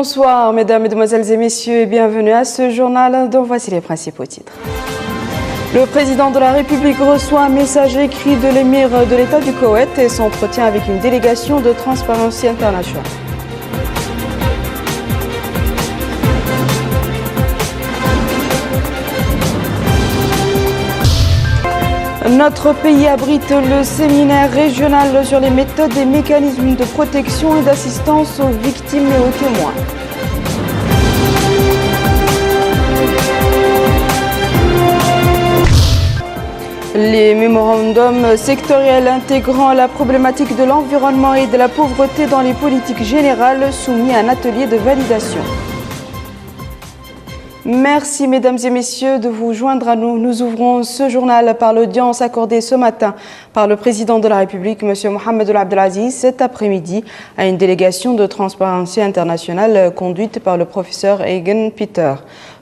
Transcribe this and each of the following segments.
Bonsoir mesdames, mesdemoiselles et messieurs et bienvenue à ce journal dont voici les principaux titres. Le président de la République reçoit un message écrit de l'émir de l'État du Koweït et s'entretient avec une délégation de Transparency International. Notre pays abrite le séminaire régional sur les méthodes et mécanismes de protection et d'assistance aux victimes et aux témoins. Les mémorandums sectoriels intégrant la problématique de l'environnement et de la pauvreté dans les politiques générales soumis à un atelier de validation. Merci mesdames et messieurs de vous joindre à nous. Nous ouvrons ce journal par l'audience accordée ce matin par le président de la République, M. Mohamed Ould Abdelaziz, cet après-midi à une délégation de Transparency International conduite par le professeur Egan Peter.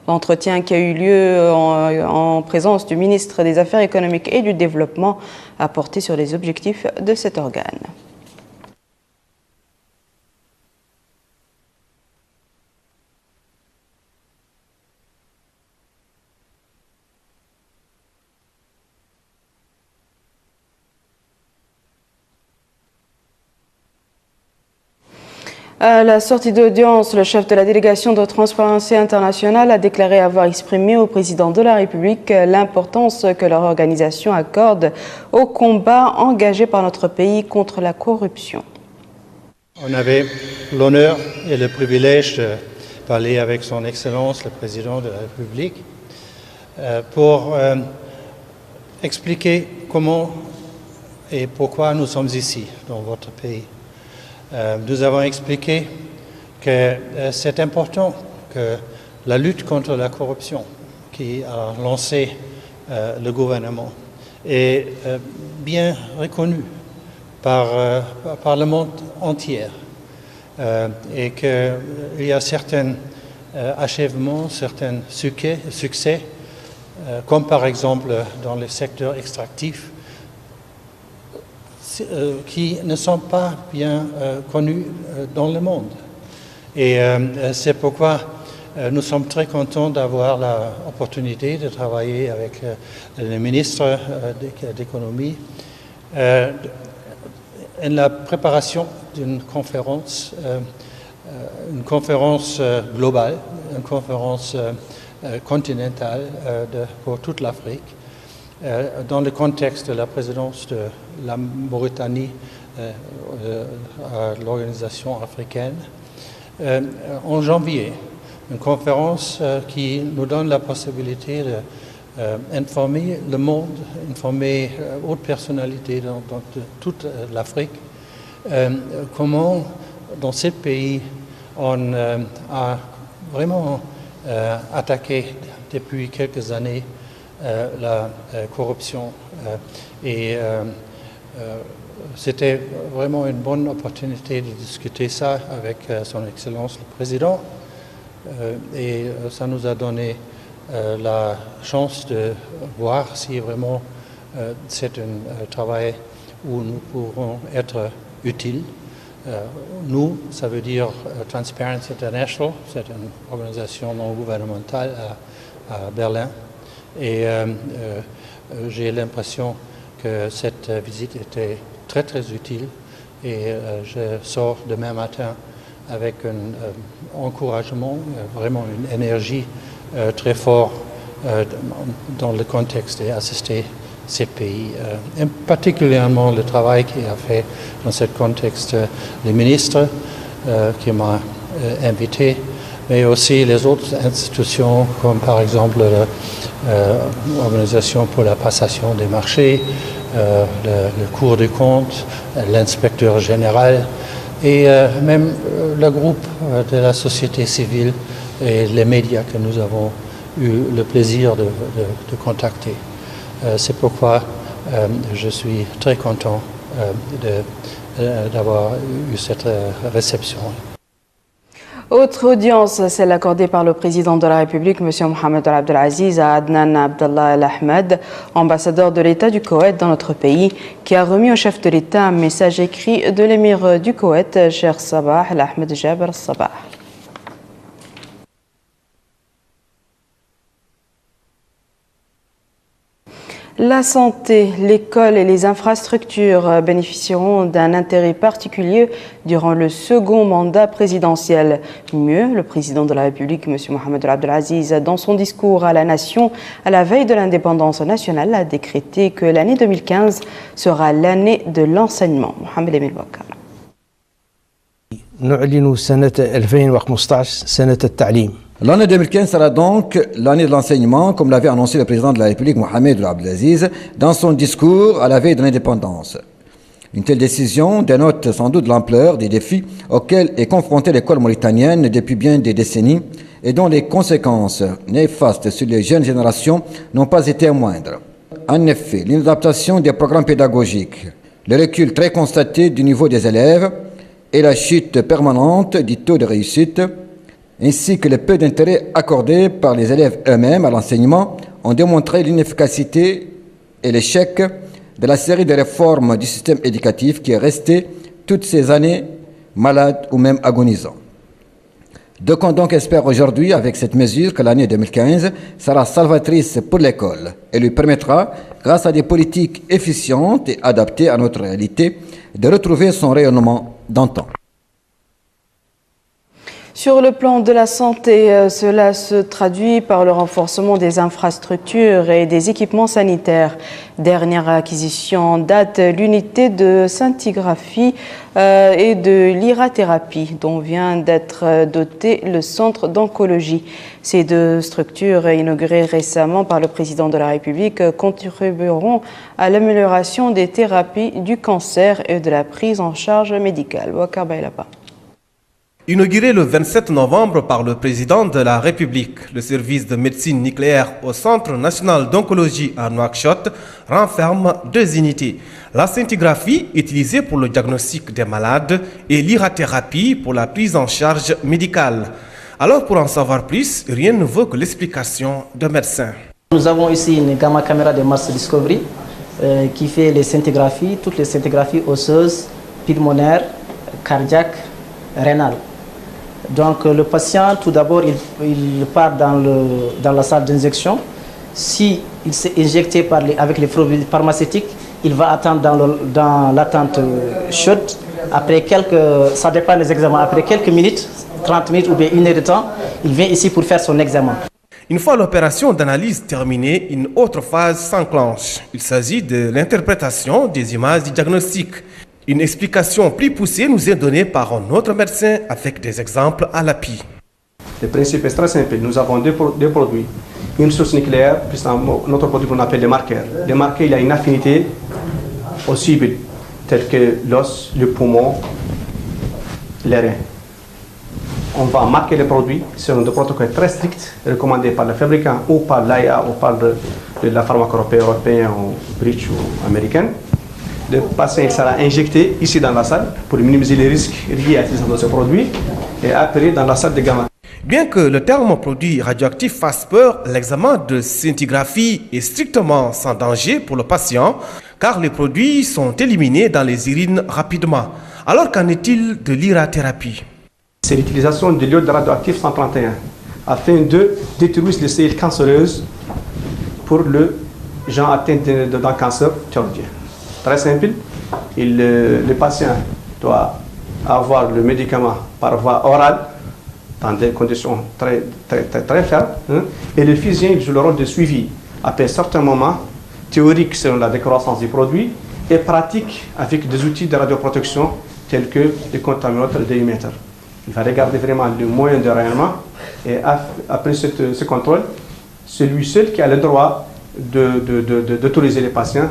L'entretien qui a eu lieu en présence du ministre des Affaires économiques et du Développement a porté sur les objectifs de cet organe. À la sortie d'audience, le chef de la délégation de Transparency International a déclaré avoir exprimé au président de la République l'importance que leur organisation accorde au combat engagé par notre pays contre la corruption. On avait l'honneur et le privilège de parler avec son Excellence, le président de la République, pour expliquer comment et pourquoi nous sommes ici, dans votre pays. Nous avons expliqué que c'est important que la lutte contre la corruption qui a lancé le gouvernement est bien reconnue par le monde entier et qu'il y a certains achèvements, certains succès comme par exemple dans le secteur extractif, qui ne sont pas bien connus dans le monde. Et c'est pourquoi nous sommes très contents d'avoir l'opportunité de travailler avec le ministre d'économie en la préparation d'une conférence globale, une conférence continentale pour toute l'Afrique, dans le contexte de la présidence de la Mauritanie à l'organisation africaine en janvier. Une conférence qui nous donne la possibilité d'informer le monde, informer hautes personnalités dans toute l'Afrique, comment dans ces pays on a vraiment attaqué depuis quelques années la corruption et c'était vraiment une bonne opportunité de discuter ça avec son Excellence le Président et ça nous a donné la chance de voir si vraiment c'est un travail où nous pourrons être utiles. Nous, ça veut dire Transparency International, c'est une organisation non gouvernementale à Berlin. Et j'ai l'impression que cette visite était très très utile et je sors demain matin avec un encouragement, vraiment une énergie très forte dans le contexte d'assister ces pays, et particulièrement le travail qu'il a fait dans ce contexte le ministre qui m'a invité, mais aussi les autres institutions comme par exemple l'Organisation pour la passation des marchés, le Cour des comptes, l'inspecteur général et même le groupe de la société civile et les médias que nous avons eu le plaisir de contacter. C'est pourquoi je suis très content d'avoir eu cette réception. Autre audience, celle accordée par le président de la République, M. Mohamed Ould Abdelaziz, à Adnan Abdallah Al Ahmed, ambassadeur de l'État du Koweït dans notre pays, qui a remis au chef de l'État un message écrit de l'émir du Koweït, Cheikh Sabah Al Ahmed Jaber Sabah. La santé, l'école et les infrastructures bénéficieront d'un intérêt particulier durant le second mandat présidentiel. Mieux, le président de la République, M. Mohamed Abdelaziz, dans son discours à la nation à la veille de l'indépendance nationale, a décrété que l'année 2015 sera l'année de l'enseignement. Mohamed Emile Bakar. نعلن سنة 2015 سنة التعليم. L'année 2015 sera donc l'année de l'enseignement, comme l'avait annoncé le président de la République, Mohamed Abdelaziz, dans son discours à la veille de l'indépendance. Une telle décision dénote sans doute l'ampleur des défis auxquels est confrontée l'école mauritanienne depuis bien des décennies et dont les conséquences néfastes sur les jeunes générations n'ont pas été moindres. En effet, l'inadaptation des programmes pédagogiques, le recul très constaté du niveau des élèves et la chute permanente du taux de réussite, ainsi que le peu d'intérêt accordé par les élèves eux-mêmes à l'enseignement, ont démontré l'inefficacité et l'échec de la série de réformes du système éducatif qui est resté toutes ces années malade ou même agonisant. D'aucuns donc espèrent aujourd'hui, avec cette mesure, que l'année 2015 sera salvatrice pour l'école et lui permettra, grâce à des politiques efficientes et adaptées à notre réalité, de retrouver son rayonnement d'antan. Sur le plan de la santé, cela se traduit par le renforcement des infrastructures et des équipements sanitaires. Dernière acquisition date l'unité de scintigraphie et de l'irathérapie dont vient d'être doté le centre d'oncologie. Ces deux structures inaugurées récemment par le président de la République contribueront à l'amélioration des thérapies du cancer et de la prise en charge médicale. Wakar Baylapa. Inauguré le 27 novembre par le président de la République, le service de médecine nucléaire au Centre national d'oncologie à Nouakchott renferme deux unités. La scintigraphie, utilisée pour le diagnostic des malades, et l'irathérapie pour la prise en charge médicale. Alors pour en savoir plus, rien ne vaut que l'explication de médecins. Nous avons ici une gamma caméra de Mars Discovery qui fait les scintigraphies, toutes les scintigraphies osseuses, pulmonaires, cardiaques, rénales. Donc le patient, tout d'abord, il part dans la salle d'injection. Si il s'est injecté avec les produits pharmaceutiques, il va attendre dans l'attente chaude. Après ça dépend des examens, après quelques minutes, 30 minutes ou bien une heure de temps, il vient ici pour faire son examen. Une fois l'opération d'analyse terminée, une autre phase s'enclenche. Il s'agit de l'interprétation des images du diagnostic. Une explication plus poussée nous est donnée par un autre médecin avec des exemples à l'appui. Le principe est très simple. Nous avons deux produits. Une source nucléaire, puis notre produit qu'on appelle les marqueurs. Les marqueurs, il a une affinité aux cibles, telles que l'os, le poumon, les reins. On va marquer les produits selon des protocoles très stricts recommandés par le fabricant ou par l'AIA ou par de la pharmacopée européenne ou british ou américaine. Le patient sera injecté ici dans la salle pour minimiser les risques liés à l'utilisation de ce produit et après dans la salle de gamma. Bien que le terme produit radioactif fasse peur, l'examen de scintigraphie est strictement sans danger pour le patient car les produits sont éliminés dans les urines rapidement. Alors qu'en est-il de l'irathérapie? C'est l'utilisation de l'iode radioactif 131 afin de détruire les cellules cancéreuses pour les gens atteints d'un cancer thyroïdien. Très simple, le patient doit avoir le médicament par voie orale dans des conditions très fermes et le physicien joue le rôle de suivi après certains moments théoriques selon la décroissance du produit et pratique avec des outils de radioprotection tels que les contaminateurs de émetteurs. Il va regarder vraiment le moyen de rayonnement et après ce contrôle, c'est lui seul qui a le droit d'autoriser les patients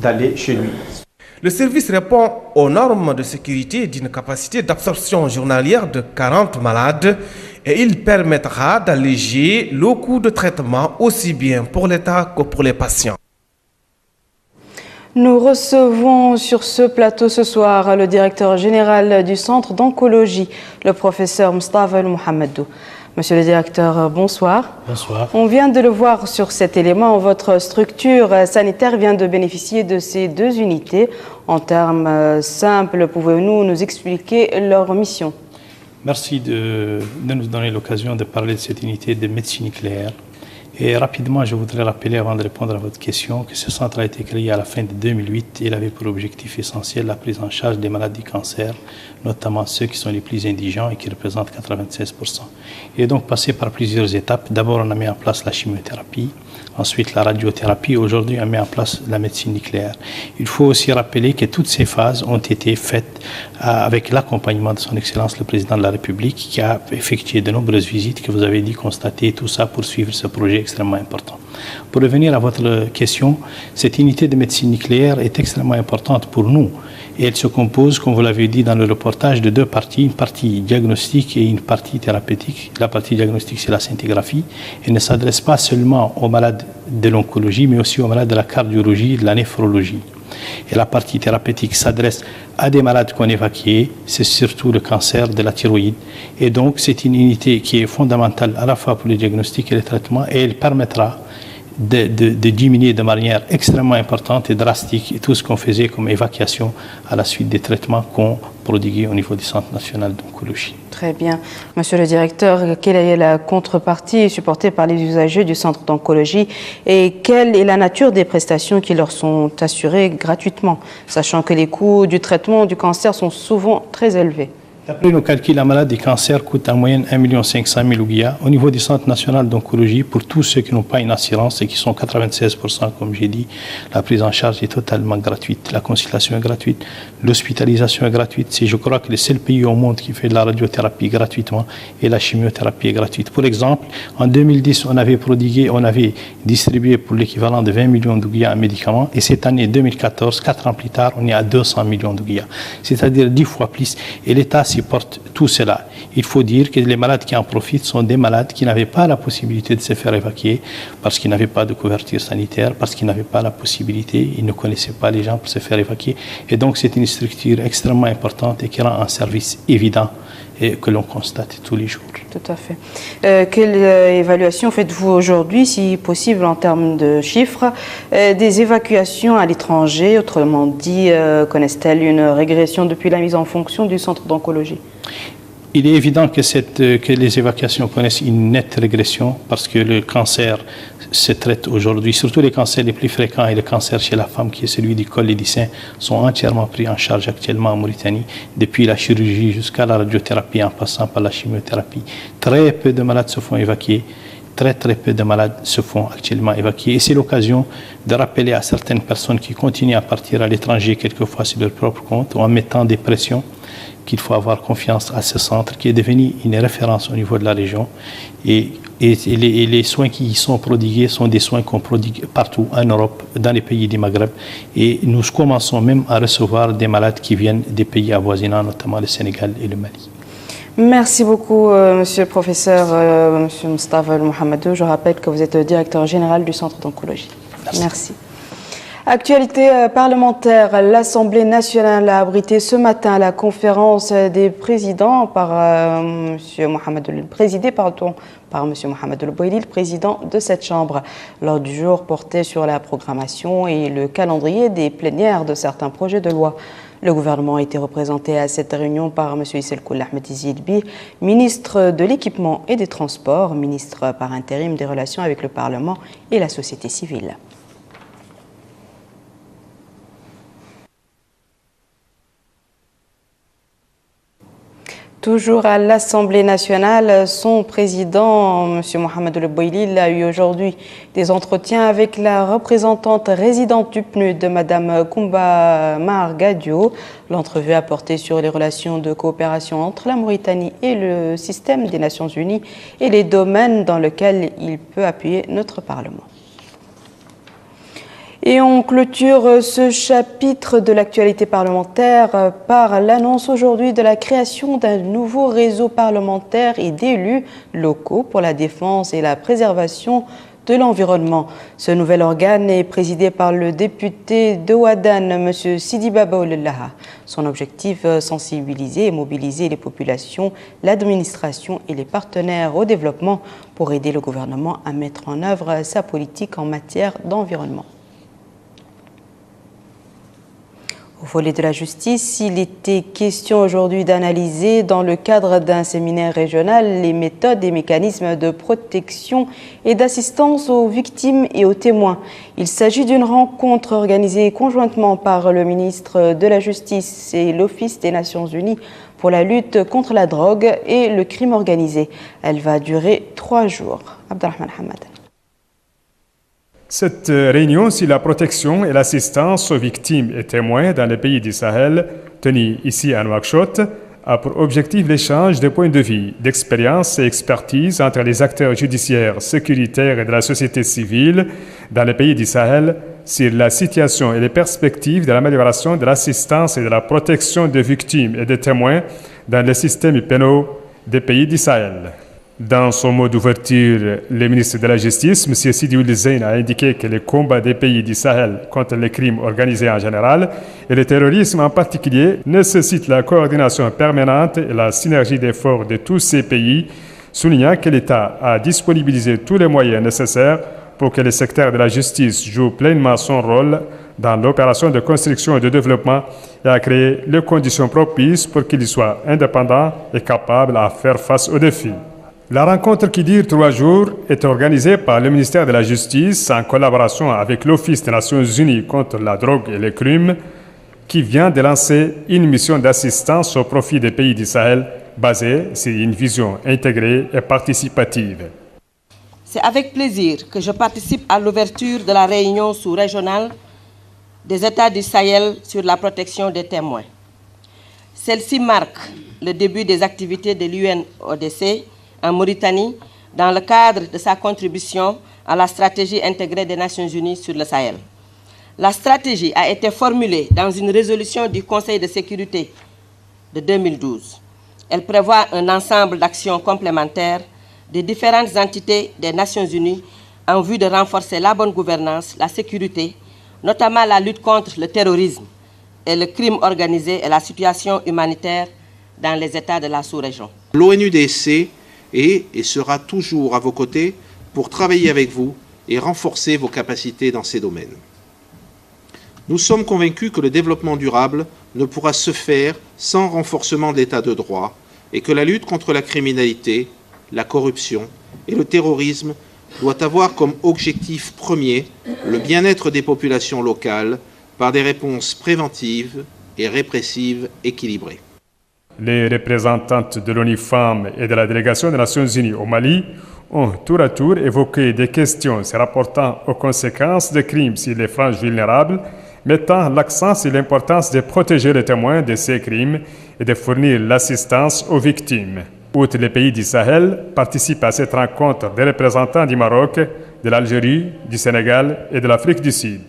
d'aller chez lui. Le service répond aux normes de sécurité d'une capacité d'absorption journalière de 40 malades et il permettra d'alléger le coût de traitement aussi bien pour l'État que pour les patients. Nous recevons sur ce plateau ce soir le directeur général du centre d'oncologie, le professeur Mustafa El-Mohamedou. Monsieur le directeur, bonsoir. Bonsoir. On vient de le voir sur cet élément. Votre structure sanitaire vient de bénéficier de ces deux unités. En termes simples, pouvez-vous nous expliquer leur mission? Merci de nous donner l'occasion de parler de cette unité de médecine nucléaire Et rapidement, je voudrais rappeler, avant de répondre à votre question, que ce centre a été créé à la fin de 2008 et il avait pour objectif essentiel la prise en charge des malades du cancer, notamment ceux qui sont les plus indigents et qui représentent 96%. Il est donc passé par plusieurs étapes. D'abord, on a mis en place la chimiothérapie, ensuite la radiothérapie. Aujourd'hui, on met en place la médecine nucléaire. Il faut aussi rappeler que toutes ces phases ont été faites avec l'accompagnement de son Excellence le Président de la République, qui a effectué de nombreuses visites, que vous avez dit constater, tout ça pour suivre ce projet extrêmement important. Pour revenir à votre question, cette unité de médecine nucléaire est extrêmement importante pour nous. Et elle se compose, comme vous l'avez dit dans le reportage, de deux parties, une partie diagnostique et une partie thérapeutique. La partie diagnostique, c'est la scintigraphie. Elle ne s'adresse pas seulement aux malades de l'oncologie, mais aussi aux malades de la cardiologie et de la néphrologie. Et la partie thérapeutique s'adresse à des malades qu'on évacuait, c'est surtout le cancer de la thyroïde. Et donc, c'est une unité qui est fondamentale à la fois pour le diagnostic et le traitement, et elle permettra de diminuer de manière extrêmement importante et drastique tout ce qu'on faisait comme évacuation à la suite des traitements qu'on prodiguait au niveau du Centre national d'oncologie. Très bien. Monsieur le directeur, quelle est la contrepartie supportée par les usagers du Centre d'oncologie et quelle est la nature des prestations qui leur sont assurées gratuitement, sachant que les coûts du traitement du cancer sont souvent très élevés? D'après nos calculs, un malade du cancer coûte en moyenne 1 500 000 ouguiya. Au niveau du Centre national d'oncologie, pour tous ceux qui n'ont pas une assurance et qui sont 96%, comme j'ai dit, la prise en charge est totalement gratuite. La consultation est gratuite, l'hospitalisation est gratuite. C'est, je crois, que le seul pays au monde qui fait de la radiothérapie gratuitement et la chimiothérapie est gratuite. Pour exemple, en 2010, on avait distribué pour l'équivalent de 20 millions d'ouguiya en médicaments et cette année 2014, 4 ans plus tard, on est à 200 millions d'ouguiya, c'est-à-dire 10 fois plus. Et l'État supporte tout cela. Il faut dire que les malades qui en profitent sont des malades qui n'avaient pas la possibilité de se faire évacuer parce qu'ils n'avaient pas de couverture sanitaire, parce qu'ils n'avaient pas la possibilité, ils ne connaissaient pas les gens pour se faire évacuer. Et donc c'est une structure extrêmement importante et qui rend un service évident et que l'on constate tous les jours. Tout à fait. Quelle évaluation faites-vous aujourd'hui, si possible en termes de chiffres, des évacuations à l'étranger? Autrement dit, connaissent-elles une régression depuis la mise en fonction du centre d'oncologie? Il est évident que les évacuations connaissent une nette régression parce que le cancer se traite aujourd'hui, surtout les cancers les plus fréquents et le cancer chez la femme qui est celui du col et du sein sont entièrement pris en charge actuellement en Mauritanie, depuis la chirurgie jusqu'à la radiothérapie en passant par la chimiothérapie. Très peu de malades se font évacuer. Très peu de malades se font actuellement évacuer. Et c'est l'occasion de rappeler à certaines personnes qui continuent à partir à l'étranger, quelquefois sur leur propre compte, ou en mettant des pressions, qu'il faut avoir confiance à ce centre qui est devenu une référence au niveau de la région. Et les soins qui y sont prodigués sont des soins qu'on prodigue partout en Europe, dans les pays du Maghreb. Et nous commençons même à recevoir des malades qui viennent des pays avoisinants, notamment le Sénégal et le Mali. Merci beaucoup, monsieur le professeur, monsieur Moustapha Mohamedou. Je rappelle que vous êtes le directeur général du Centre d'oncologie. Merci. Actualité parlementaire, l'Assemblée nationale a abrité ce matin la conférence des présidents par monsieur Mohamedou, présidée par monsieur Mohamedou El Boili, le président de cette chambre. L'ordre du jour portait sur la programmation et le calendrier des plénières de certains projets de loi. Le gouvernement a été représenté à cette réunion par M. Isselkoul Ahmed Izidbi, ministre de l'Équipement et des Transports, ministre par intérim des Relations avec le Parlement et la société civile. Toujours à l'Assemblée nationale, son président, M. Mohamedou El Boili, a eu aujourd'hui des entretiens avec la représentante résidente du PNUD, Mme Koumba Margadio. L'entrevue a porté sur les relations de coopération entre la Mauritanie et le système des Nations Unies et les domaines dans lesquels il peut appuyer notre Parlement. Et on clôture ce chapitre de l'actualité parlementaire par l'annonce aujourd'hui de la création d'un nouveau réseau parlementaire et d'élus locaux pour la défense et la préservation de l'environnement. Ce nouvel organe est présidé par le député de Ouadane, M. Sidi Baba Oulaha. Son objectif, sensibiliser et mobiliser les populations, l'administration et les partenaires au développement pour aider le gouvernement à mettre en œuvre sa politique en matière d'environnement. Au volet de la justice, il était question aujourd'hui d'analyser dans le cadre d'un séminaire régional les méthodes et mécanismes de protection et d'assistance aux victimes et aux témoins. Il s'agit d'une rencontre organisée conjointement par le ministre de la Justice et l'Office des Nations Unies pour la lutte contre la drogue et le crime organisé. Elle va durer 3 jours. Abdelrahman Hamad. Cette réunion sur la protection et l'assistance aux victimes et témoins dans les pays du Sahel, tenue ici à Nouakchott, a pour objectif l'échange de points de vue, d'expériences et expertise entre les acteurs judiciaires, sécuritaires et de la société civile dans les pays du Sahel sur la situation et les perspectives de l'amélioration de l'assistance et de la protection des victimes et des témoins dans les systèmes pénaux des pays du Sahel. Dans son mot d'ouverture, le ministre de la Justice, M. Sidi Ould Zeine, a indiqué que le combat des pays du Sahel contre les crimes organisés en général et le terrorisme en particulier nécessite la coordination permanente et la synergie d'efforts de tous ces pays, soulignant que l'État a disponibilisé tous les moyens nécessaires pour que le secteur de la justice joue pleinement son rôle dans l'opération de construction et de développement et a créé les conditions propices pour qu'il soit indépendant et capable à faire face aux défis. La rencontre qui dure 3 jours est organisée par le ministère de la Justice en collaboration avec l'Office des Nations Unies contre la drogue et les crimes qui vient de lancer une mission d'assistance au profit des pays du Sahel basée sur une vision intégrée et participative. C'est avec plaisir que je participe à l'ouverture de la réunion sous-régionale des États du Sahel sur la protection des témoins. Celle-ci marque le début des activités de l'UNODC en Mauritanie dans le cadre de sa contribution à la stratégie intégrée des Nations Unies sur le Sahel. La stratégie a été formulée dans une résolution du Conseil de sécurité de 2012. Elle prévoit un ensemble d'actions complémentaires des différentes entités des Nations Unies en vue de renforcer la bonne gouvernance, la sécurité, notamment la lutte contre le terrorisme et le crime organisé et la situation humanitaire dans les États de la sous-région. L'ONUDC est et sera toujours à vos côtés pour travailler avec vous et renforcer vos capacités dans ces domaines. Nous sommes convaincus que le développement durable ne pourra se faire sans renforcement de l'état de droit et que la lutte contre la criminalité, la corruption et le terrorisme doit avoir comme objectif premier le bien-être des populations locales par des réponses préventives et répressives équilibrées. Les représentantes de l'ONU Femmes et de la délégation des Nations Unies au Mali ont tour à tour évoqué des questions se rapportant aux conséquences des crimes sur les franges vulnérables, mettant l'accent sur l'importance de protéger les témoins de ces crimes et de fournir l'assistance aux victimes. Outre les pays du Sahel, participent à cette rencontre des représentants du Maroc, de l'Algérie, du Sénégal et de l'Afrique du Sud.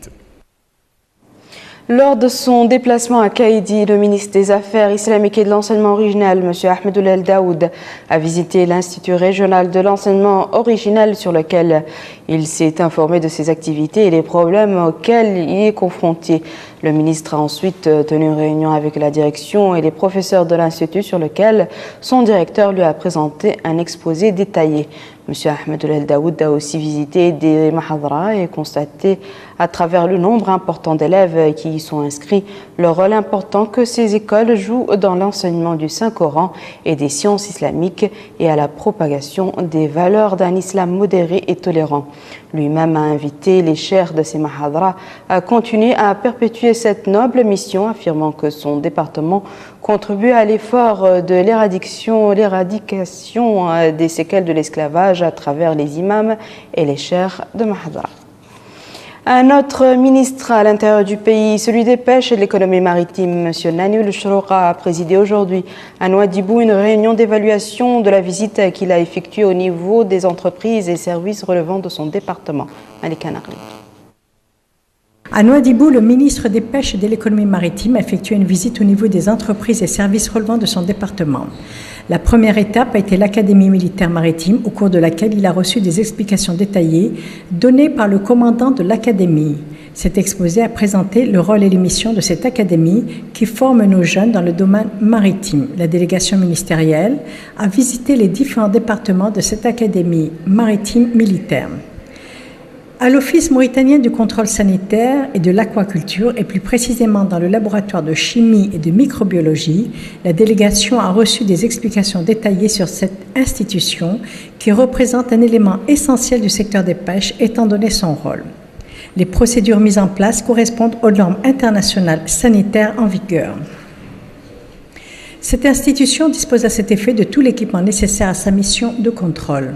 Lors de son déplacement à Kaïdi, le ministre des Affaires islamiques et de l'enseignement original, M. Ahmed El Daoud, a visité l'Institut régional de l'enseignement original sur lequel il s'est informé de ses activités et les problèmes auxquels il est confronté. Le ministre a ensuite tenu une réunion avec la direction et les professeurs de l'Institut sur lequel son directeur lui a présenté un exposé détaillé. M. Ahmed El Daoud a aussi visité des mahadras et constaté à travers le nombre important d'élèves qui y sont inscrits le rôle important que ces écoles jouent dans l'enseignement du Saint-Coran et des sciences islamiques et à la propagation des valeurs d'un islam modéré et tolérant. Lui-même a invité les cheikhs de ces mahadras à continuer à perpétuer cette noble mission, affirmant que son département contribue à l'effort de l'éradication des séquelles de l'esclavage à travers les imams et les cheikhs de mahadra. Un autre ministre à l'intérieur du pays, celui des pêches et de l'économie maritime, M. Nani Chouroqa, a présidé aujourd'hui à Nouadhibou une réunion d'évaluation de la visite qu'il a effectuée au niveau des entreprises et services relevant de son département. Malika Nagli. À Nouadhibou, le ministre des Pêches et de l'économie maritime a effectué une visite au niveau des entreprises et services relevant de son département. La première étape a été l'Académie militaire maritime, au cours de laquelle il a reçu des explications détaillées données par le commandant de l'Académie. Cet exposé a présenté le rôle et les missions de cette académie qui forme nos jeunes dans le domaine maritime. La délégation ministérielle a visité les différents départements de cette académie maritime militaire. À l'Office mauritanien du contrôle sanitaire et de l'aquaculture, et plus précisément dans le laboratoire de chimie et de microbiologie, la délégation a reçu des explications détaillées sur cette institution qui représente un élément essentiel du secteur des pêches étant donné son rôle. Les procédures mises en place correspondent aux normes internationales sanitaires en vigueur. Cette institution dispose à cet effet de tout l'équipement nécessaire à sa mission de contrôle.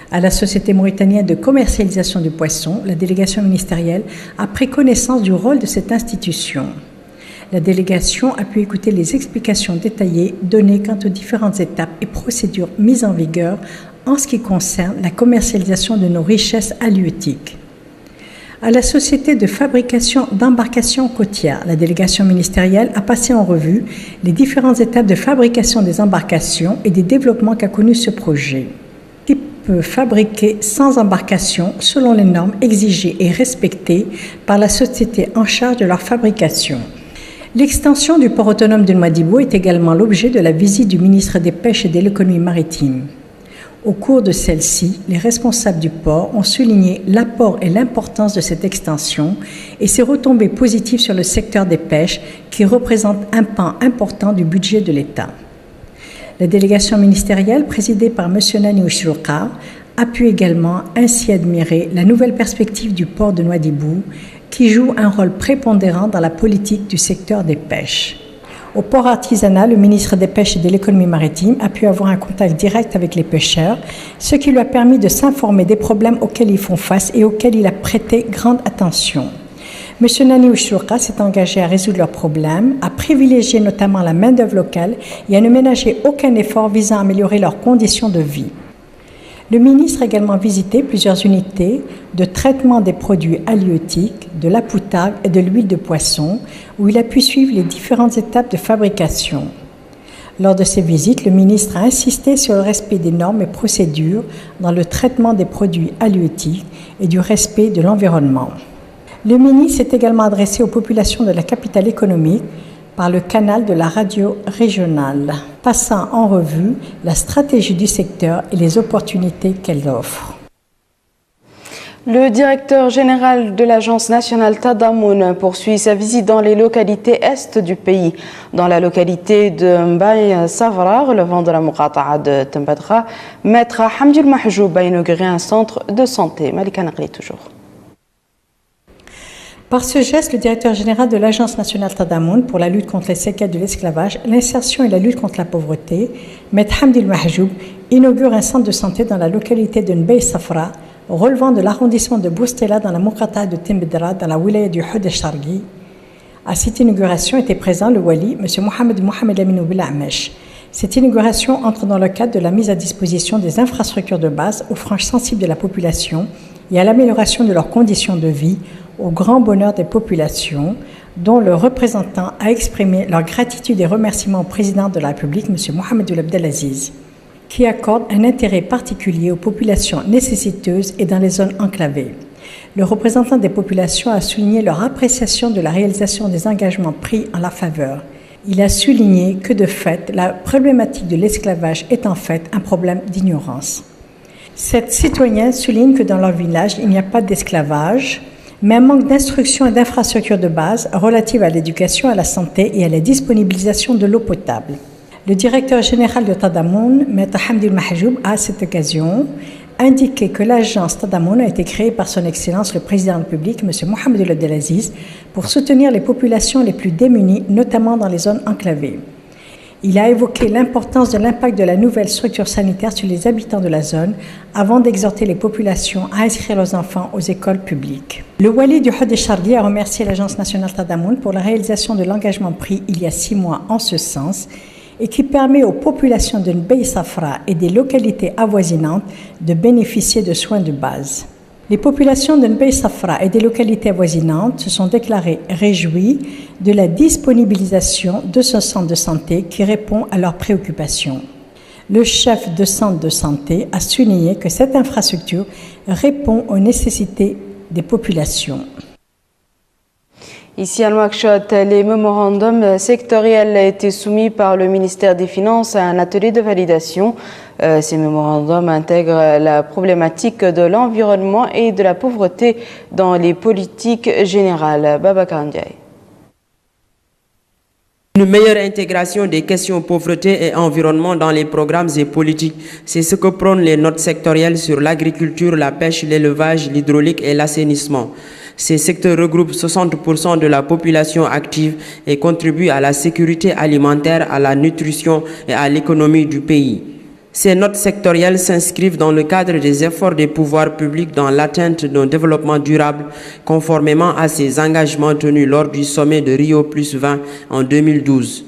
À la Société mauritanienne de commercialisation du poisson, la délégation ministérielle a pris connaissance du rôle de cette institution. La délégation a pu écouter les explications détaillées données quant aux différentes étapes et procédures mises en vigueur en ce qui concerne la commercialisation de nos richesses halieutiques. À la Société de fabrication d'embarcations côtières, la délégation ministérielle a passé en revue les différentes étapes de fabrication des embarcations et des développements qu'a connu ce projet. Fabriqués sans embarcation selon les normes exigées et respectées par la société en charge de leur fabrication. L'extension du port autonome de Nouadhibou est également l'objet de la visite du ministre des Pêches et de l'économie maritime. Au cours de celle-ci, les responsables du port ont souligné l'apport et l'importance de cette extension et ses retombées positives sur le secteur des pêches qui représente un pan important du budget de l'État. La délégation ministérielle, présidée par M. Nani Ouchrouqa, a pu également ainsi admirer la nouvelle perspective du port de Nouadhibou, qui joue un rôle prépondérant dans la politique du secteur des pêches. Au port artisanal, le ministre des Pêches et de l'économie maritime a pu avoir un contact direct avec les pêcheurs, ce qui lui a permis de s'informer des problèmes auxquels ils font face et auxquels il a prêté grande attention. M. Nani Ouchrouqa s'est engagé à résoudre leurs problèmes, à privilégier notamment la main-d'œuvre locale et à ne ménager aucun effort visant à améliorer leurs conditions de vie. Le ministre a également visité plusieurs unités de traitement des produits halieutiques, de la poutargue et de l'huile de poisson, où il a pu suivre les différentes étapes de fabrication. Lors de ces visites, le ministre a insisté sur le respect des normes et procédures dans le traitement des produits halieutiques et du respect de l'environnement. Le ministre s'est également adressé aux populations de la capitale économique par le canal de la radio régionale, passant en revue la stratégie du secteur et les opportunités qu'elle offre. Le directeur général de l'Agence nationale Tadamoun poursuit sa visite dans les localités est du pays. Dans la localité de Mbaye Savra, relevant de la Muqata'a de Tembadra, Maître Hamdil Mahjoub a inauguré un centre de santé. Malika Naqli toujours. Par ce geste, le directeur général de l'Agence nationale Tadamoun pour la lutte contre les séquelles de l'esclavage, l'insertion et la lutte contre la pauvreté, Maître Hamdil Mahjoub, inaugure un centre de santé dans la localité de Mbaye Safra, relevant de l'arrondissement de Boustela dans la Muqata'a de Tembadra, dans la wilaya du Houd el-Sharqi. À cette inauguration était présent le wali, M. Mohamed Aminou Bil'Amesh. Cette inauguration entre dans le cadre de la mise à disposition des infrastructures de base aux franges sensibles de la population et à l'amélioration de leurs conditions de vie, au grand bonheur des populations, dont le représentant a exprimé leur gratitude et remerciements au président de la République, M. Mohamed Abdelaziz, qui accorde un intérêt particulier aux populations nécessiteuses et dans les zones enclavées. Le représentant des populations a souligné leur appréciation de la réalisation des engagements pris en la faveur. Il a souligné que, de fait, la problématique de l'esclavage est en fait un problème d'ignorance. Cette citoyenne souligne que dans leur village, il n'y a pas d'esclavage, mais un manque d'instruction et d'infrastructures de base relatives à l'éducation, à la santé et à la disponibilisation de l'eau potable. Le directeur général de Tadamoun, Maître Hamdil Mahjoub, a à cette occasion indiqué que l'agence Tadamoun a été créée par son Excellence le Président de la République, M. Mohamed Abdelaziz, pour soutenir les populations les plus démunies, notamment dans les zones enclavées. Il a évoqué l'importance de l'impact de la nouvelle structure sanitaire sur les habitants de la zone avant d'exhorter les populations à inscrire leurs enfants aux écoles publiques. Le wali du Houd el-Sharqi a remercié l'Agence nationale Tadamoun pour la réalisation de l'engagement pris il y a 6 mois en ce sens et qui permet aux populations de Mbaye Safra et des localités avoisinantes de bénéficier de soins de base. Les populations de Mbaye Safra et des localités avoisinantes se sont déclarées réjouies de la disponibilisation de ce centre de santé qui répond à leurs préoccupations. Le chef de centre de santé a souligné que cette infrastructure répond aux nécessités des populations. Ici à Nouakchott, les mémorandums sectoriels ont été soumis par le ministère des Finances à un atelier de validation. Ces mémorandums intègrent la problématique de l'environnement et de la pauvreté dans les politiques générales. Babacar Ndiaye. Une meilleure intégration des questions pauvreté et environnement dans les programmes et politiques, c'est ce que prônent les notes sectorielles sur l'agriculture, la pêche, l'élevage, l'hydraulique et l'assainissement. Ces secteurs regroupent 60% de la population active et contribuent à la sécurité alimentaire, à la nutrition et à l'économie du pays. Ces notes sectorielles s'inscrivent dans le cadre des efforts des pouvoirs publics dans l'atteinte d'un développement durable, conformément à ces engagements tenus lors du sommet de Rio+20 en 2012.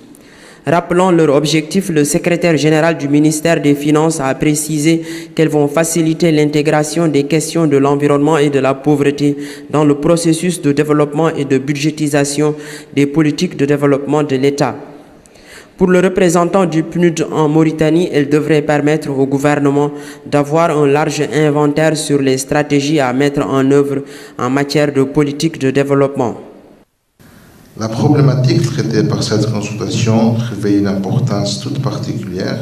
Rappelant leur objectif, le secrétaire général du ministère des Finances a précisé qu'elles vont faciliter l'intégration des questions de l'environnement et de la pauvreté dans le processus de développement et de budgétisation des politiques de développement de l'État. Pour le représentant du PNUD en Mauritanie, elle devrait permettre au gouvernement d'avoir un large inventaire sur les stratégies à mettre en œuvre en matière de politique de développement. La problématique traitée par cette consultation revêt une importance toute particulière,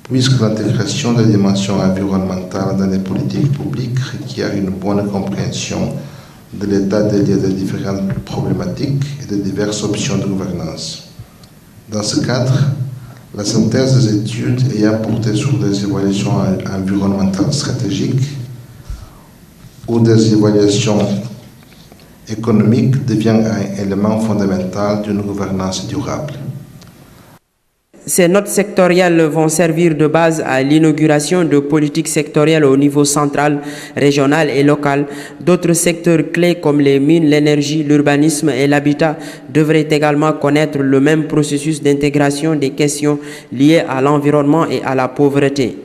puisque l'intégration des dimensions environnementales dans les politiques publiques requiert une bonne compréhension de l'état des lieux des différentes problématiques et de diverses options de gouvernance. Dans ce cadre, la synthèse des études ayant porté sur des évaluations environnementales stratégiques ou des évaluations économiques devient un élément fondamental d'une gouvernance durable. Ces notes sectorielles vont servir de base à l'inauguration de politiques sectorielles au niveau central, régional et local. D'autres secteurs clés comme les mines, l'énergie, l'urbanisme et l'habitat devraient également connaître le même processus d'intégration des questions liées à l'environnement et à la pauvreté.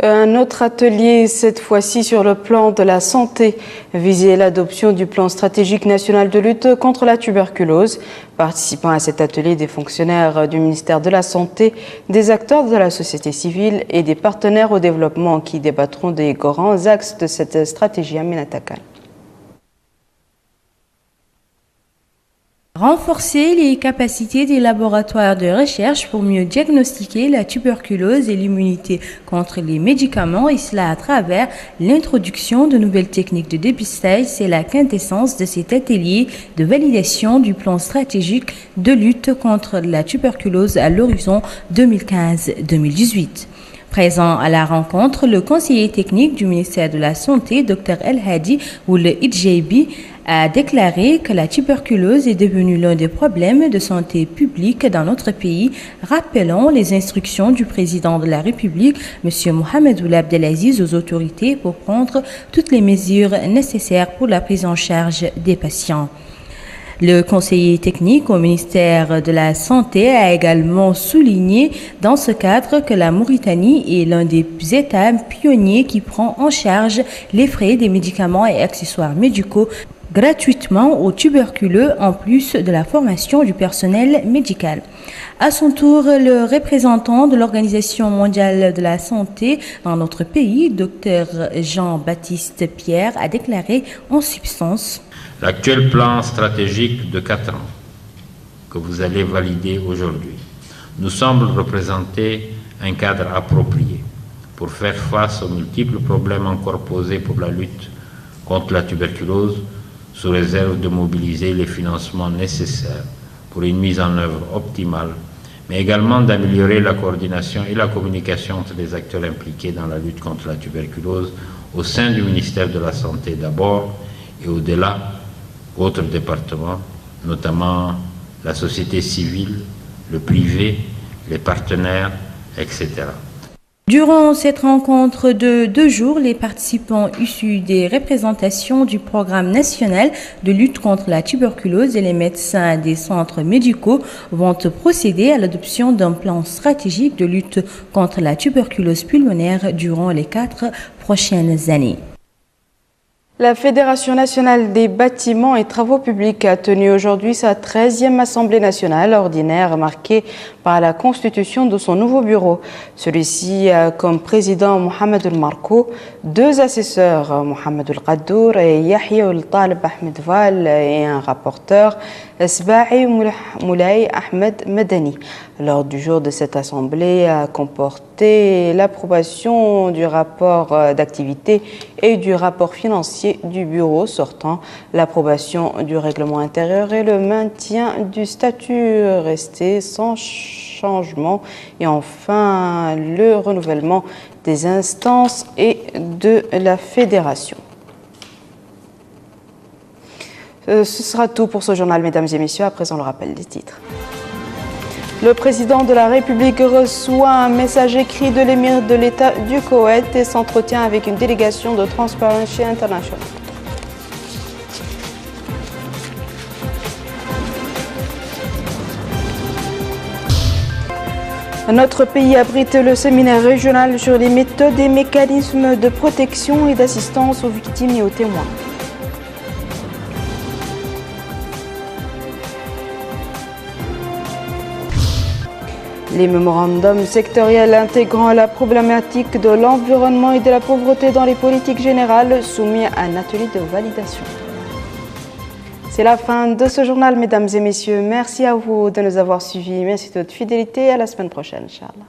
Un autre atelier, cette fois-ci sur le plan de la santé, visait l'adoption du plan stratégique national de lutte contre la tuberculose. Participant à cet atelier, des fonctionnaires du ministère de la Santé, des acteurs de la société civile et des partenaires au développement qui débattront des grands axes de cette stratégie aminatakal. Renforcer les capacités des laboratoires de recherche pour mieux diagnostiquer la tuberculose et l'immunité contre les médicaments, et cela à travers l'introduction de nouvelles techniques de dépistage, c'est la quintessence de cet atelier de validation du plan stratégique de lutte contre la tuberculose à l'horizon 2015-2018. Présent à la rencontre, le conseiller technique du ministère de la Santé, Dr El Hadi Ould Idjeibi, a déclaré que la tuberculose est devenue l'un des problèmes de santé publique dans notre pays, rappelant les instructions du président de la République, M. Mohamed Ould Abdelaziz, aux autorités pour prendre toutes les mesures nécessaires pour la prise en charge des patients. Le conseiller technique au ministère de la Santé a également souligné dans ce cadre que la Mauritanie est l'un des États pionniers qui prend en charge les frais des médicaments et accessoires médicaux gratuitement aux tuberculeux, en plus de la formation du personnel médical. À son tour, le représentant de l'Organisation mondiale de la santé dans notre pays, Dr Jean-Baptiste Pierre, a déclaré en substance: l'actuel plan stratégique de 4 ans que vous allez valider aujourd'hui nous semble représenter un cadre approprié pour faire face aux multiples problèmes encore posés pour la lutte contre la tuberculose, sous réserve de mobiliser les financements nécessaires pour une mise en œuvre optimale, mais également d'améliorer la coordination et la communication entre les acteurs impliqués dans la lutte contre la tuberculose au sein du ministère de la Santé d'abord et au-delà, autres départements, notamment la société civile, le privé, les partenaires, etc. Durant cette rencontre de 2 jours, les participants issus des représentations du programme national de lutte contre la tuberculose et les médecins des centres médicaux vont procéder à l'adoption d'un plan stratégique de lutte contre la tuberculose pulmonaire durant les 4 prochaines années. La Fédération nationale des bâtiments et travaux publics a tenu aujourd'hui sa 13e Assemblée nationale ordinaire marquée par la constitution de son nouveau bureau. Celui-ci a comme président Mohamed El-Marko, 2 assesseurs, Mohamed El-Qaddour et Yahya El-Talib Ahmed Val, et un rapporteur, Esba'i Moulay Ahmed Madani. L'ordre du jour de cette assemblée a comporté l'approbation du rapport d'activité et du rapport financier du bureau sortant, l'approbation du règlement intérieur et le maintien du statut resté sans changement, et enfin le renouvellement des instances et de la fédération. Ce sera tout pour ce journal, mesdames et messieurs. À présent, le rappel des titres. Le président de la République reçoit un message écrit de l'émir de l'État du Koweït et s'entretient avec une délégation de Transparency International. Notre pays abrite le séminaire régional sur les méthodes et mécanismes de protection et d'assistance aux victimes et aux témoins. Les mémorandums sectoriels intégrant la problématique de l'environnement et de la pauvreté dans les politiques générales soumis à un atelier de validation. C'est la fin de ce journal, mesdames et messieurs. Merci à vous de nous avoir suivis. Merci de votre fidélité. À la semaine prochaine, Inch'Allah.